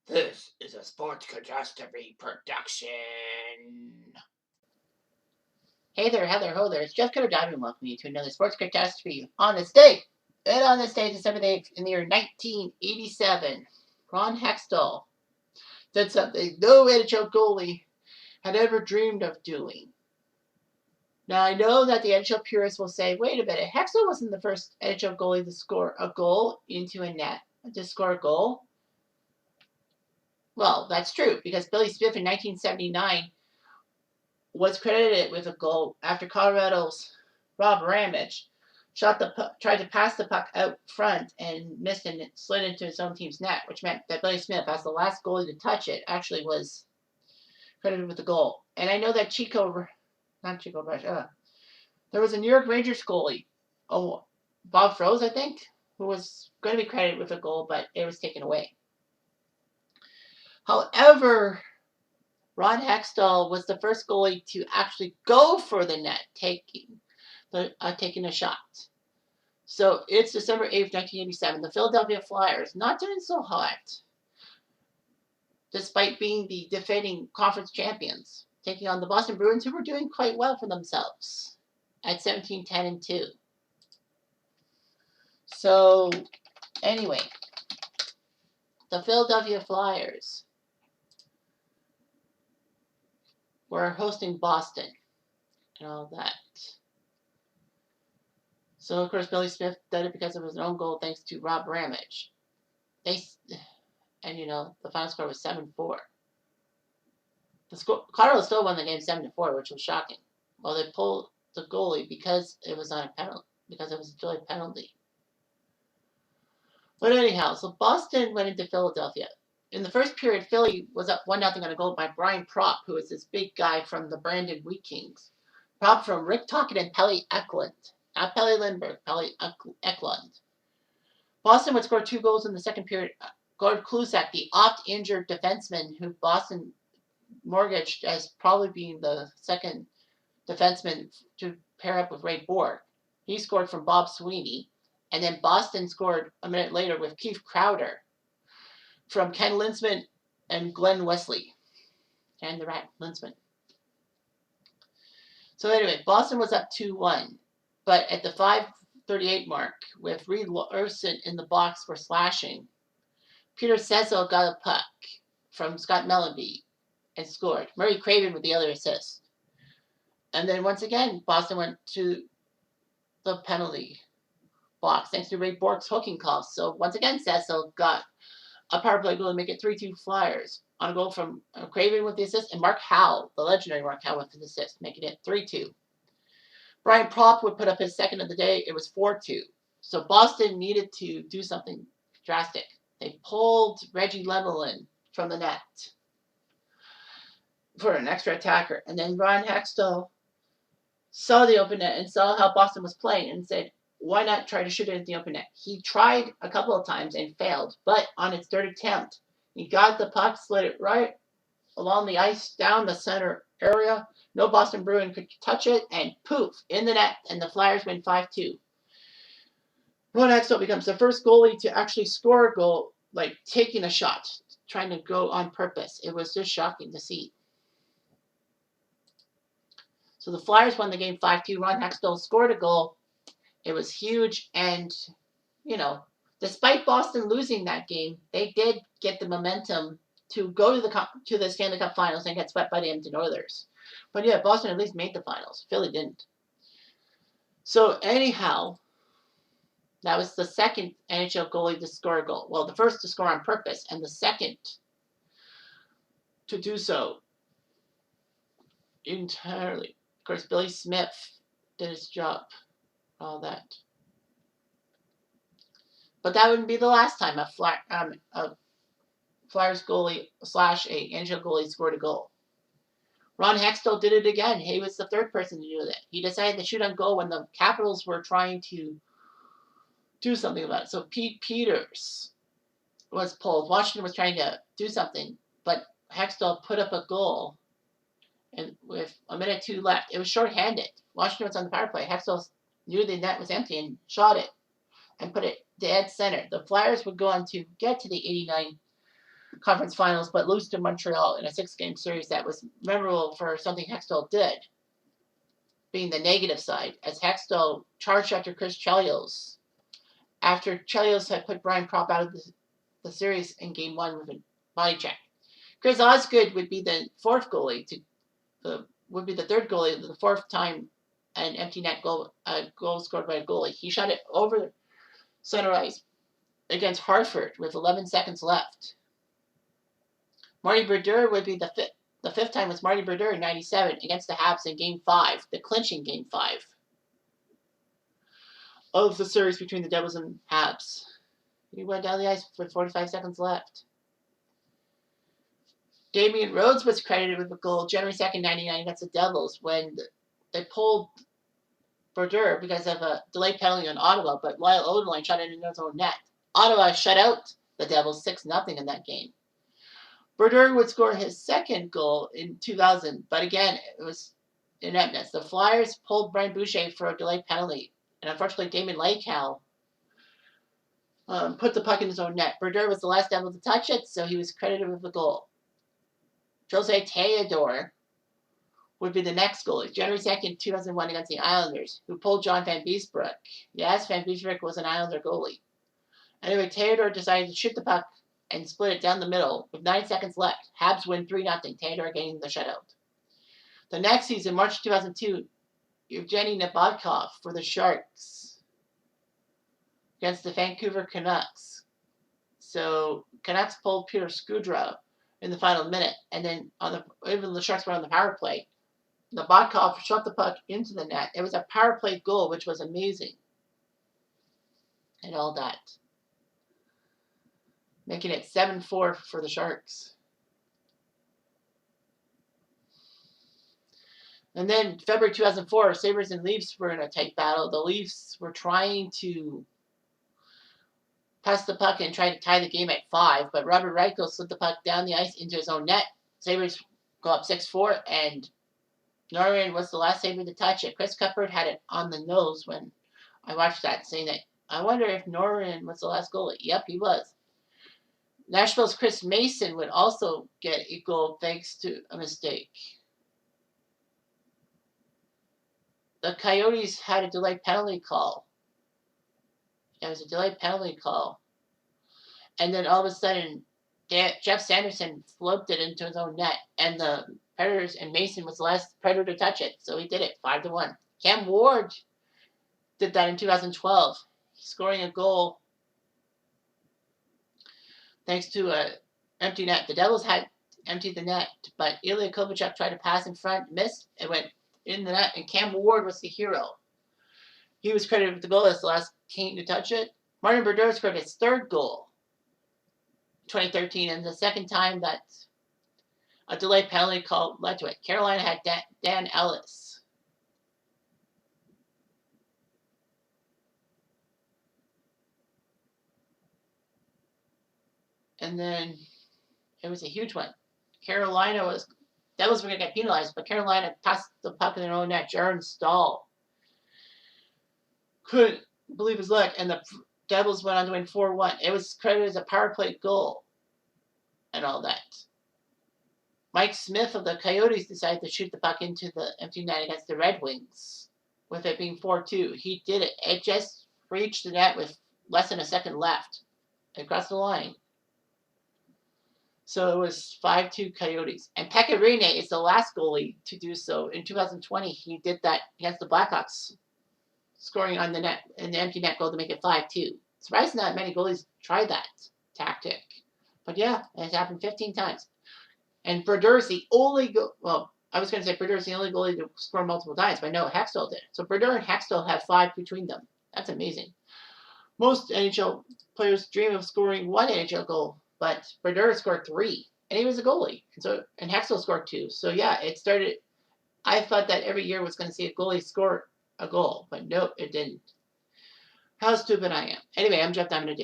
This is a Sports Catastrophe production. Hey there, Heather, ho there. It's Jeff Cutter Diving. Welcome you to another Sports Catastrophe on this day. And on this day, December 8th, in the year 1987, Ron Hextall did something no NHL goalie had ever dreamed of doing. Now, I know that the NHL purists will say, wait a minute, Hextall wasn't the first NHL goalie to score a goal into a net, to score a goal. Well, that's true, because Billy Smith in 1979 was credited with a goal after Colorado's Rob Ramage tried to pass the puck out front and missed and it slid into his own team's net, which meant that Billy Smith, as the last goalie to touch it, actually was credited with the goal. And I know that there was a New York Rangers goalie, Bob Froese, I think, who was going to be credited with a goal, but it was taken away. However, Ron Hextall was the first goalie to actually go for the net, taking a shot. So it's December 8th, 1987. The Philadelphia Flyers, not doing so hot, despite being the defending conference champions, taking on the Boston Bruins, who were doing quite well for themselves at 17-10-2. So, anyway, the Philadelphia Flyers were hosting Boston and all that. So, of course, Billy Smith did it because of his own goal, thanks to Rob Ramage. The final score was 7-4. Colorado still won the game 7-4, which was shocking. Well, they pulled the goalie because it was on a penalty, because it was a delayed penalty. But anyhow, so Boston went into Philadelphia. In the first period, Philly was up 1-0 on a goal by Brian Propp, who was this big guy from the Brandon Wheat Kings. Propp from Rick Tocchet and Pelle Eklund. Not Pelle Lindbergh, Pelle Eklund. Boston would score 2 goals in the second period. Gord Klusak, the oft-injured defenseman who Boston mortgaged as probably being the second defenseman to pair up with Ray Borg. He scored from Bob Sweeney. And then Boston scored a minute later with Keith Crowder from Ken Linsman and Glenn Wesley. And the Rat Linsman. So anyway, Boston was up 2-1. But at the 5:38 mark, with Reed Larson in the box for slashing, Peter Cecil got a puck from Scott Mellanby and scored. Murray Craven with the other assist. And then once again, Boston went to the penalty box thanks to Ray Bork's hooking call. So once again, Cecil got a power play goal to make it 3-2 Flyers on a goal from Craven with the assist and Mark Howell, the legendary Mark Howell with the assist, making it 3-2. Brian Propp would put up his second of the day. It was 4-2. So Boston needed to do something drastic. They pulled Reggie Lemelin from the net for an extra attacker. And then Ron Hextall saw the open net and saw how Boston was playing and said, why not try to shoot it at the open net? He tried a couple of times and failed. But on his third attempt, he got the puck, slid it right along the ice, down the center area. No Boston Bruin could touch it, and poof, in the net, and the Flyers win 5-2. Ron Hextall becomes the first goalie to actually score a goal, like taking a shot, trying to go on purpose. It was just shocking to see. So the Flyers won the game 5-2. Ron Hextall scored a goal. It was huge, and, despite Boston losing that game, they did get the momentum to go to the Stanley Cup Finals and get swept by the Edmonton Oilers. But yeah, Boston at least made the finals. Philly didn't. So anyhow, that was the second NHL goalie to score a goal. Well, the first to score on purpose, and the second to do so entirely. Of course, Billy Smith did his job. All that. But that wouldn't be the last time a Flyers goalie / a NHL goalie scored a goal. Ron Hextall did it again. He was the third person to do that. He decided to shoot on goal when the Capitals were trying to do something about it. So Pete Peters was pulled. Washington was trying to do something, but Hextall put up a goal, and with a minute 2 left, it was shorthanded. Washington was on the power play. Hextall knew the net was empty and shot it and put it dead center. The Flyers would go on to get to the 89 conference finals, but lose to Montreal in a 6-game series that was memorable for something Hextall did, being the negative side, as Hextall charged after Chris Chelios, after Chelios had put Brian Propp out of the series in Game 1 with a body check. Chris Osgood would be the fourth goalie would be the third goalie, the fourth time an empty net goal scored by a goalie. He shot it over center ice against Hartford with 11 seconds left. Marty Brodeur would be the fifth. The fifth time was Marty Brodeur in '97 against the Habs in Game 5, the clinching Game 5 of the series between the Devils and Habs. He went down the ice with 45 seconds left. Damian Rhodes was credited with a goal January 2nd, '99 against the Devils when they pulled Brodeur because of a delayed penalty on Ottawa, but Lyle Oderline shot it into his own net. Ottawa shut out the Devils 6-0 in that game. Brodeur would score his second goal in 2000, but again, it was ineptness. The Flyers pulled Brian Boucher for a delayed penalty, and unfortunately, Damon Lakehow put the puck in his own net. Brodeur was the last Devil to touch it, so he was credited with the goal. Jose Theodore would be the next goalie, January 2nd, 2001 against the Islanders, who pulled John Van Beesbroek. Yes, Van Beesbroek was an Islander goalie. Anyway, Theodore decided to shoot the puck and split it down the middle with 9 seconds left. Habs win 3-0, Theodore getting the shutout. The next season, March 2002, Evgeny Nabokov for the Sharks against the Vancouver Canucks. So Canucks pulled Peter Skudra in the final minute, and then even the Sharks were on the power play. Nabokov shot the puck into the net. It was a power play goal, which was amazing. And all that. Making it 7-4 for the Sharks. And then February 2004, Sabres and Leafs were in a tight battle. The Leafs were trying to pass the puck and try to tie the game at 5, but Robert Reichel slid the puck down the ice into his own net. Sabres go up 6-4, and Norrin was the last Sabre to touch it. Chris Cuthbert had it on the nose when I watched that, saying that, I wonder if Norrin was the last goalie. Yep, he was. Nashville's Chris Mason would also get a goal thanks to a mistake. The Coyotes had a delayed penalty call. It was a delayed penalty call. And then all of a sudden, Jeff Sanderson flipped it into his own net. And the Predators and Mason was the last Predator to touch it. So he did it 5-1. Cam Ward did that in 2012, scoring a goal thanks to an empty net. The Devils had emptied the net, but Ilya Kovalchuk tried to pass in front, missed, it went in the net, and Cam Ward was the hero. He was credited with the goal as the last King to touch it. Martin Brodeur scored his third goal in 2013, and the second time that a delayed penalty call led to it. Carolina had Dan Ellis. And then it was a huge one. Devils were going to get penalized, but Carolina tossed the puck in their own net. Jaron Stahl couldn't believe his luck, and the Devils went on to win 4-1. It was credited as a power play goal and all that. Mike Smith of the Coyotes decided to shoot the puck into the empty net against the Red Wings, with it being 4-2. He did it. It just reached the net with less than a second left. Across the line. So it was 5-2 Coyotes. And Pekka Rinne is the last goalie to do so. In 2020, he did that against the Blackhawks, scoring on the net in the empty net goal to make it 5-2. Surprised not many goalies tried that tactic. But yeah, it happened 15 times. And Brodeur's the only I was going to say Brodeur's the only goalie to score multiple times, but no, Hextall did. So Brodeur and Hextall have 5 between them. That's amazing. Most NHL players dream of scoring 1 NHL goal, but Brodeur scored 3, and he was a goalie. And Hextall scored 2. So yeah, it started. I thought that every year was going to see a goalie score a goal, but nope, it didn't. How stupid I am. Anyway, I'm Jeff Diamond.